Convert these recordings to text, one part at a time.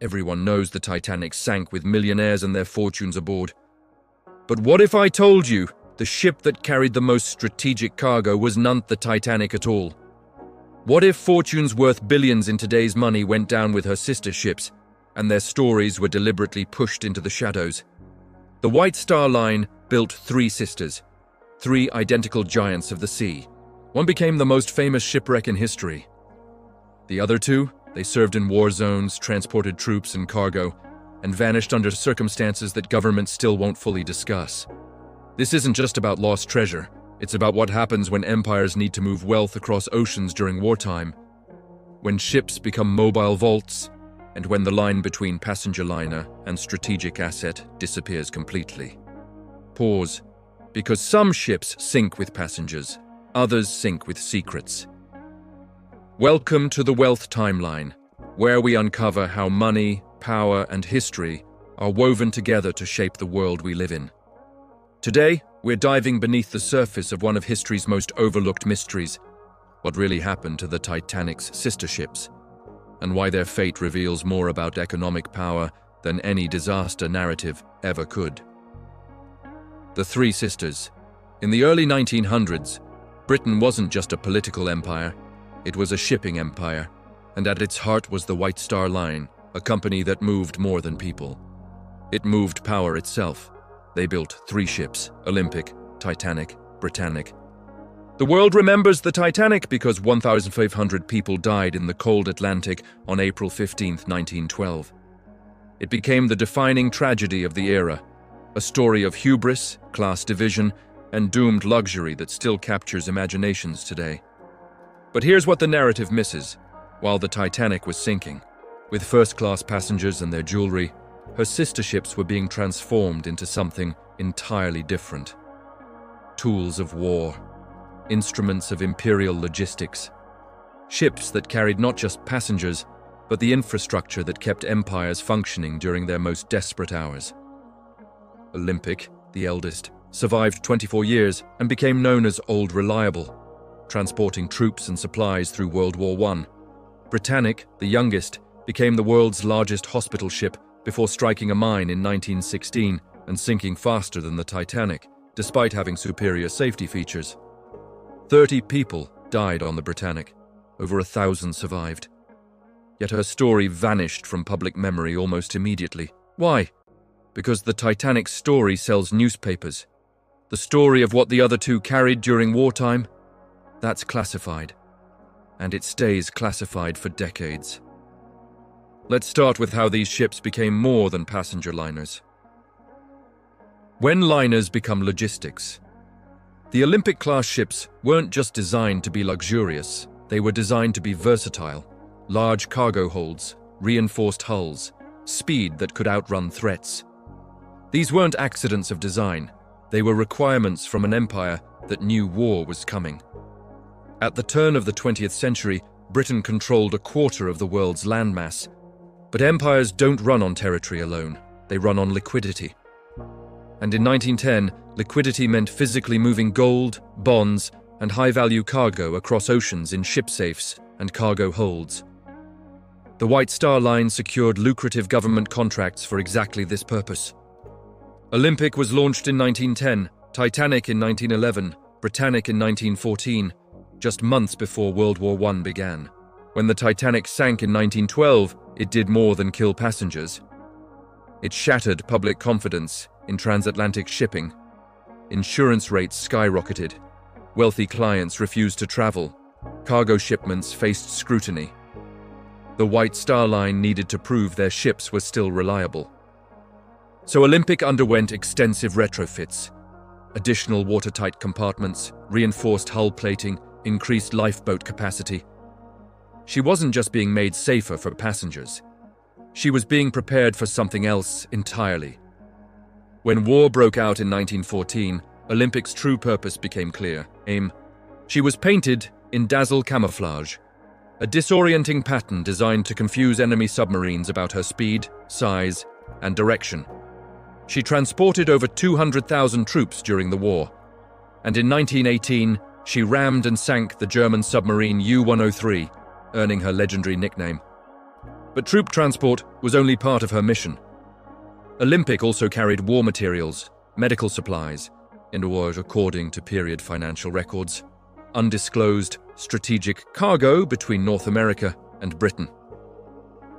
Everyone knows the Titanic sank with millionaires and their fortunes aboard. But what if I told you the ship that carried the most strategic cargo was none the Titanic at all? What if fortunes worth billions in today's money went down with her sister ships, and their stories were deliberately pushed into the shadows? The White Star Line built three sisters, three identical giants of the sea. One became the most famous shipwreck in history. The other two, they served in war zones, transported troops and cargo, and vanished under circumstances that governments still won't fully discuss. This isn't just about lost treasure. It's about what happens when empires need to move wealth across oceans during wartime, when ships become mobile vaults, and when the line between passenger liner and strategic asset disappears completely. Pause, because some ships sink with passengers, others sink with secrets. Welcome to the Wealth Timeline, where we uncover how money, power, and history are woven together to shape the world we live in. Today, we're diving beneath the surface of one of history's most overlooked mysteries: what really happened to the Titanic's sister ships, and why their fate reveals more about economic power than any disaster narrative ever could. The Three Sisters. In the early 1900s, Britain wasn't just a political empire, it was a shipping empire, and at its heart was the White Star Line, a company that moved more than people. It moved power itself. They built three ships: Olympic, Titanic, Britannic. The world remembers the Titanic because 1,500 people died in the cold Atlantic on April 15, 1912. It became the defining tragedy of the era, a story of hubris, class division, and doomed luxury that still captures imaginations today. But here's what the narrative misses. While the Titanic was sinking, with first-class passengers and their jewelry, her sister ships were being transformed into something entirely different. Tools of war, instruments of imperial logistics, ships that carried not just passengers, but the infrastructure that kept empires functioning during their most desperate hours. Olympic, the eldest, survived 24 years and became known as Old Reliable, transporting troops and supplies through World War I. Britannic, the youngest, became the world's largest hospital ship before striking a mine in 1916 and sinking faster than the Titanic, despite having superior safety features. 30 people died on the Britannic. Over 1,000 survived. Yet her story vanished from public memory almost immediately. Why? Because the Titanic's story sells newspapers. The story of what the other two carried during wartime, that's classified. And it stays classified for decades. Let's start with how these ships became more than passenger liners. When liners become logistics. The Olympic-class ships weren't just designed to be luxurious, they were designed to be versatile. Large cargo holds, reinforced hulls, speed that could outrun threats. These weren't accidents of design, they were requirements from an empire that knew war was coming. At the turn of the 20th century, Britain controlled a quarter of the world's landmass. But empires don't run on territory alone, they run on liquidity. And in 1910, liquidity meant physically moving gold, bonds, and high-value cargo across oceans in ship safes and cargo holds. The White Star Line secured lucrative government contracts for exactly this purpose. Olympic was launched in 1910, Titanic in 1911, Britannic in 1914, just months before World War I began. When the Titanic sank in 1912, it did more than kill passengers. It shattered public confidence in transatlantic shipping. Insurance rates skyrocketed. Wealthy clients refused to travel. Cargo shipments faced scrutiny. The White Star Line needed to prove their ships were still reliable. So Olympic underwent extensive retrofits. Additional watertight compartments, reinforced hull plating, increased lifeboat capacity. She wasn't just being made safer for passengers. She was being prepared for something else entirely. When war broke out in 1914, Olympic's true purpose became clear: aim. She was painted in dazzle camouflage, a disorienting pattern designed to confuse enemy submarines about her speed, size, and direction. She transported over 200,000 troops during the war, and in 1918, she rammed and sank the German submarine U-103, earning her legendary nickname. But troop transport was only part of her mission. Olympic also carried war materials, medical supplies, or, according to period financial records, undisclosed strategic cargo between North America and Britain.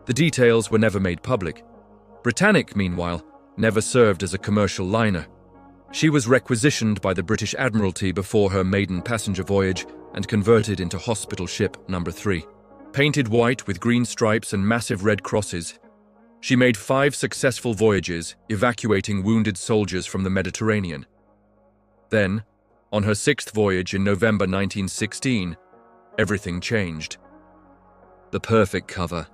The details were never made public. Britannic, meanwhile, never served as a commercial liner. She was requisitioned by the British Admiralty before her maiden passenger voyage and converted into hospital ship number 3. Painted white with green stripes and massive red crosses, she made 5 successful voyages, evacuating wounded soldiers from the Mediterranean. Then, on her 6th voyage in November 1916, everything changed. The perfect cover.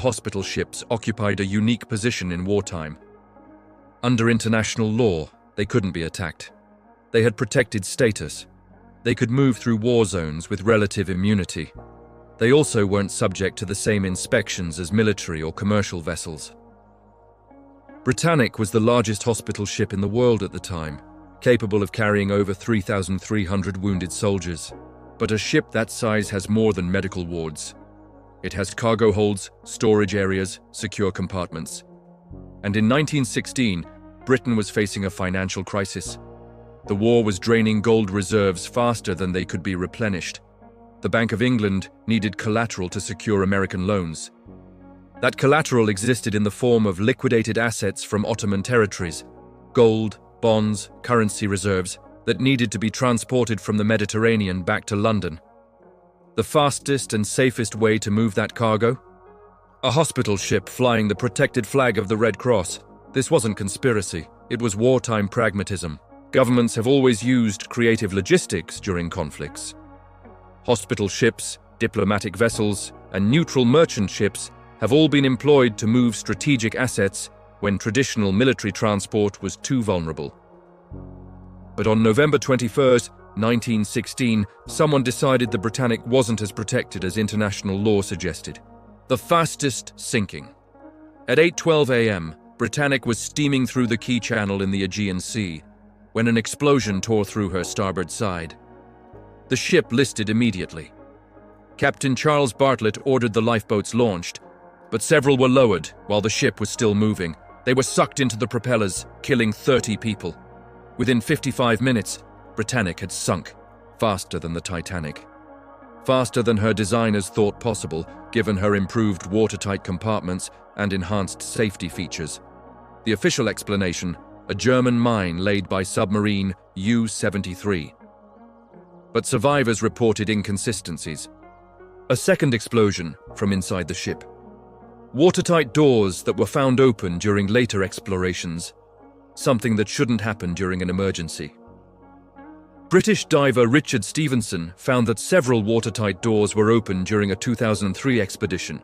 Hospital ships occupied a unique position in wartime. Under international law, they couldn't be attacked. They had protected status. They could move through war zones with relative immunity. They also weren't subject to the same inspections as military or commercial vessels. Britannic was the largest hospital ship in the world at the time, capable of carrying over 3,300 wounded soldiers. But a ship that size has more than medical wards. It has cargo holds, storage areas, secure compartments. And in 1916, Britain was facing a financial crisis. The war was draining gold reserves faster than they could be replenished. The Bank of England needed collateral to secure American loans. That collateral existed in the form of liquidated assets from Ottoman territories, gold, bonds, currency reserves that needed to be transported from the Mediterranean back to London. The fastest and safest way to move that cargo? A hospital ship flying the protected flag of the Red Cross. This wasn't conspiracy, it was wartime pragmatism. Governments have always used creative logistics during conflicts. Hospital ships, diplomatic vessels, and neutral merchant ships have all been employed to move strategic assets when traditional military transport was too vulnerable. But on November 21st, 1916, someone decided the Britannic wasn't as protected as international law suggested. The fastest sinking. At 8:12 a.m., Britannic was steaming through the Key Channel in the Aegean Sea when an explosion tore through her starboard side. The ship listed immediately. Captain Charles Bartlett ordered the lifeboats launched, but several were lowered while the ship was still moving. They were sucked into the propellers, killing 30 people. Within 55 minutes, Britannic had sunk, faster than the Titanic. Faster than her designers thought possible, given her improved watertight compartments and enhanced safety features. The official explanation, a German mine laid by submarine U-73. But survivors reported inconsistencies. A second explosion from inside the ship. Watertight doors that were found open during later explorations, something that shouldn't happen during an emergency. British diver Richard Stevenson found that several watertight doors were open during a 2003 expedition.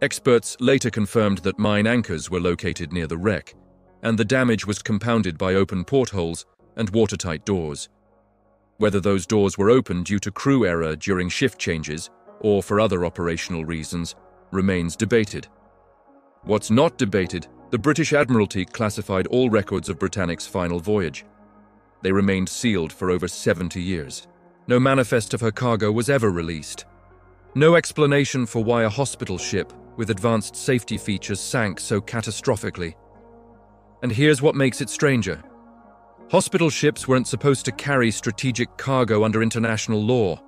Experts later confirmed that mine anchors were located near the wreck, and the damage was compounded by open portholes and watertight doors. Whether those doors were open due to crew error during shift changes or for other operational reasons remains debated. What's not debated, the British Admiralty classified all records of Britannic's final voyage. They remained sealed for over 70 years. No manifest of her cargo was ever released. No explanation for why a hospital ship with advanced safety features sank so catastrophically. And here's what makes it stranger. Hospital ships weren't supposed to carry strategic cargo under international law.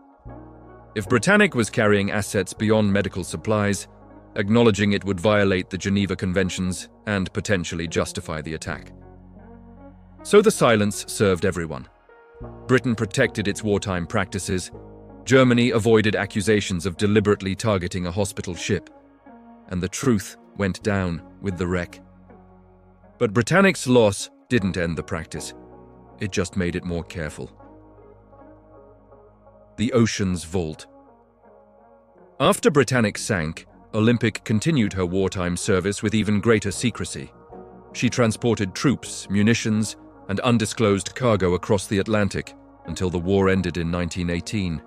If Britannic was carrying assets beyond medical supplies, acknowledging it would violate the Geneva Conventions and potentially justify the attack. So the silence served everyone. Britain protected its wartime practices. Germany avoided accusations of deliberately targeting a hospital ship. And the truth went down with the wreck. But Britannic's loss didn't end the practice. It just made it more careful. The Ocean's Vault. After Britannic sank, Olympic continued her wartime service with even greater secrecy. She transported troops, munitions, and undisclosed cargo across the Atlantic until the war ended in 1918.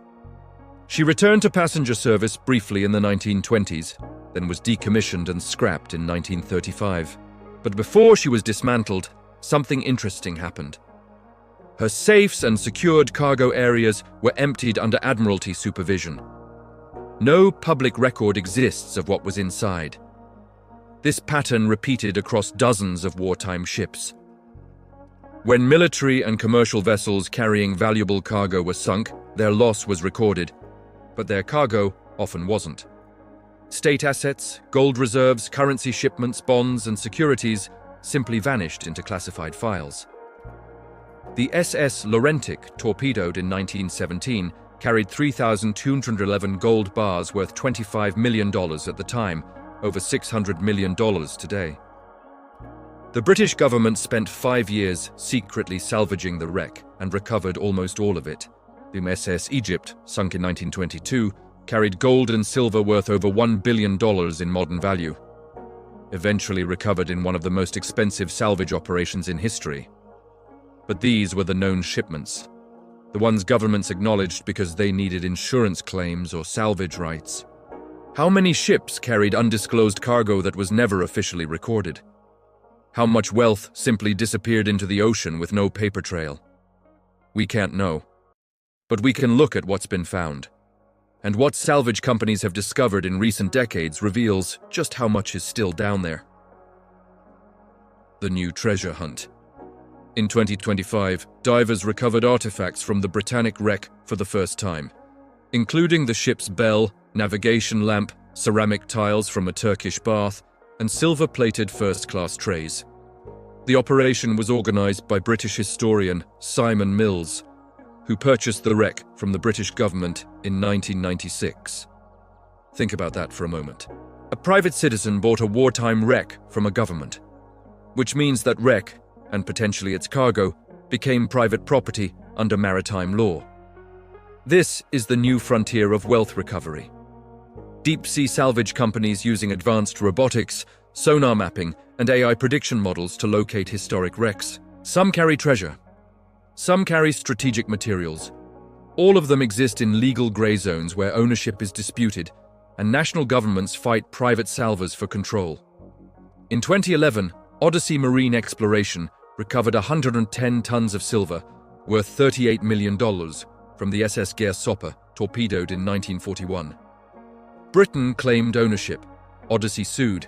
She returned to passenger service briefly in the 1920s, then was decommissioned and scrapped in 1935. But before she was dismantled, something interesting happened. Her safes and secured cargo areas were emptied under Admiralty supervision. No public record exists of what was inside. This pattern repeated across dozens of wartime ships. When military and commercial vessels carrying valuable cargo were sunk, their loss was recorded, but their cargo often wasn't. State assets, gold reserves, currency shipments, bonds, and securities simply vanished into classified files. The SS Laurentic, torpedoed in 1917, carried 3,211 gold bars worth $25 million at the time, over $600 million today. The British government spent 5 years secretly salvaging the wreck and recovered almost all of it. The SS Egypt, sunk in 1922, carried gold and silver worth over $1 billion in modern value, eventually recovered in one of the most expensive salvage operations in history. But these were the known shipments, the ones governments acknowledged because they needed insurance claims or salvage rights. How many ships carried undisclosed cargo that was never officially recorded? How much wealth simply disappeared into the ocean with no paper trail? We can't know. But we can look at what's been found. And what salvage companies have discovered in recent decades reveals just how much is still down there. The new treasure hunt. In 2025, divers recovered artifacts from the Britannic wreck for the first time, including the ship's bell, navigation lamp, ceramic tiles from a Turkish bath, and silver-plated first-class trays. The operation was organized by British historian Simon Mills, who purchased the wreck from the British government in 1996. Think about that for a moment. A private citizen bought a wartime wreck from a government, which means that wreck, and potentially its cargo, became private property under maritime law. This is the new frontier of wealth recovery. Deep-sea salvage companies using advanced robotics, sonar mapping, and AI prediction models to locate historic wrecks. Some carry treasure. Some carry strategic materials. All of them exist in legal gray zones where ownership is disputed, and national governments fight private salvers for control. In 2011, Odyssey Marine Exploration recovered 110 tons of silver, worth $38 million, from the SS Gersopper, torpedoed in 1941. Britain claimed ownership. Odyssey sued.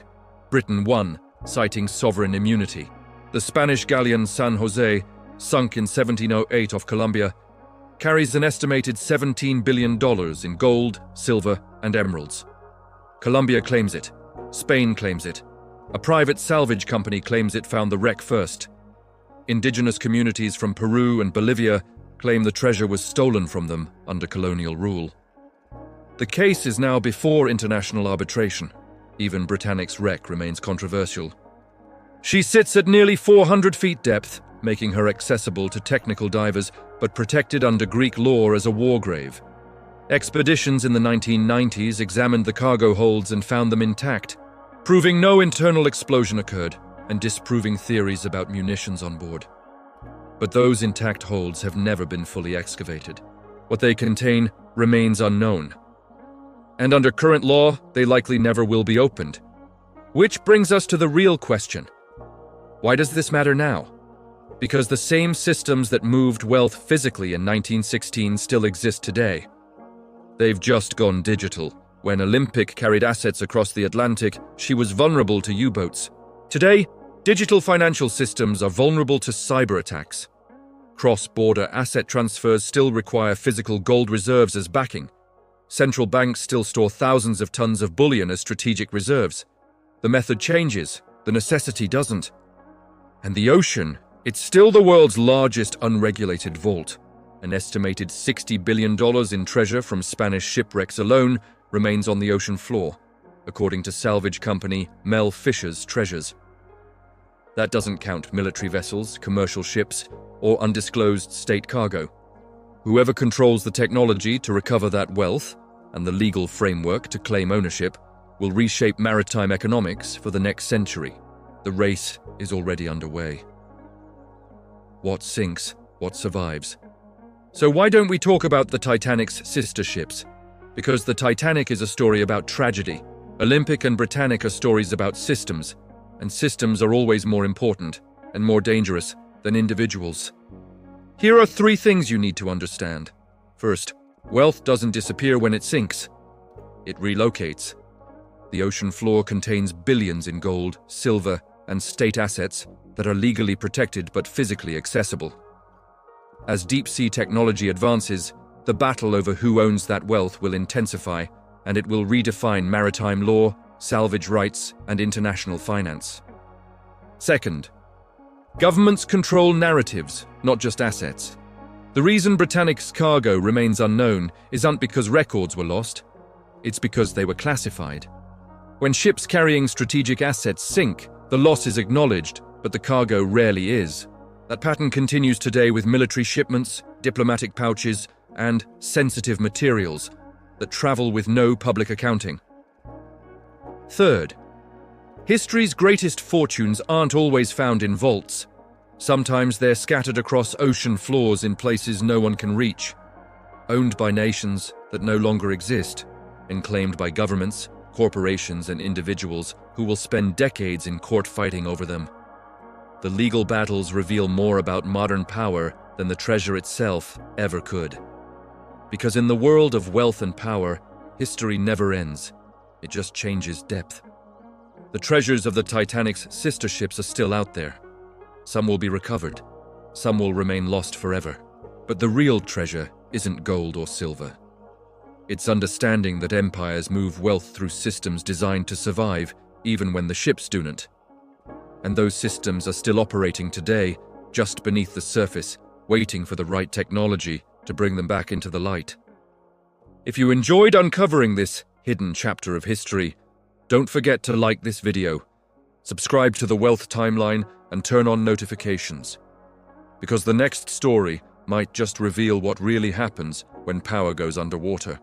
Britain won, citing sovereign immunity. The Spanish galleon San Jose, sunk in 1708 off Colombia, carries an estimated $17 billion in gold, silver, and emeralds. Colombia claims it. Spain claims it. A private salvage company claims it found the wreck first. Indigenous communities from Peru and Bolivia claim the treasure was stolen from them under colonial rule. The case is now before international arbitration. Even Britannic's wreck remains controversial. She sits at nearly 400 feet depth, making her accessible to technical divers, but protected under Greek law as a war grave. Expeditions in the 1990s examined the cargo holds and found them intact, proving no internal explosion occurred and disproving theories about munitions on board. But those intact holds have never been fully excavated. What they contain remains unknown. And under current law, they likely never will be opened. Which brings us to the real question. Why does this matter now? Because the same systems that moved wealth physically in 1916 still exist today. They've just gone digital. When Olympic carried assets across the Atlantic, she was vulnerable to U-boats. Today, digital financial systems are vulnerable to cyber attacks. Cross-border asset transfers still require physical gold reserves as backing. Central banks still store thousands of tons of bullion as strategic reserves. The method changes, the necessity doesn't. And the ocean, it's still the world's largest unregulated vault. An estimated $60 billion in treasure from Spanish shipwrecks alone remains on the ocean floor, according to salvage company Mel Fisher's Treasures. That doesn't count military vessels, commercial ships, or undisclosed state cargo. Whoever controls the technology to recover that wealth and the legal framework to claim ownership will reshape maritime economics for the next century. The race is already underway. What sinks, what survives? So why don't we talk about the Titanic's sister ships? Because the Titanic is a story about tragedy. Olympic and Britannic are stories about systems, and systems are always more important and more dangerous than individuals. Here are 3 things you need to understand. First, wealth doesn't disappear when it sinks. it relocates. The ocean floor contains billions in gold, silver, and state assets that are legally protected but physically accessible. As deep-sea technology advances, the battle over who owns that wealth will intensify, and it will redefine maritime law, salvage rights, and international finance. Second, governments control narratives, not just assets. The reason Britannic's cargo remains unknown isn't because records were lost, it's because they were classified. When ships carrying strategic assets sink, the loss is acknowledged, but the cargo rarely is. That pattern continues today with military shipments, diplomatic pouches, and sensitive materials that travel with no public accounting. Third, history's greatest fortunes aren't always found in vaults. Sometimes they're scattered across ocean floors in places no one can reach, owned by nations that no longer exist, and claimed by governments, corporations, and individuals who will spend decades in court fighting over them. The legal battles reveal more about modern power than the treasure itself ever could. Because in the world of wealth and power, history never ends. It just changes depth. The treasures of the Titanic's sister ships are still out there. Some will be recovered. Some will remain lost forever. But the real treasure isn't gold or silver. It's understanding that empires move wealth through systems designed to survive, even when the ships don't. And those systems are still operating today, just beneath the surface, waiting for the right technology to bring them back into the light. If you enjoyed uncovering this hidden chapter of history, don't forget to like this video, subscribe to the Wealth Timeline, and turn on notifications. Because the next story might just reveal what really happens when power goes underwater.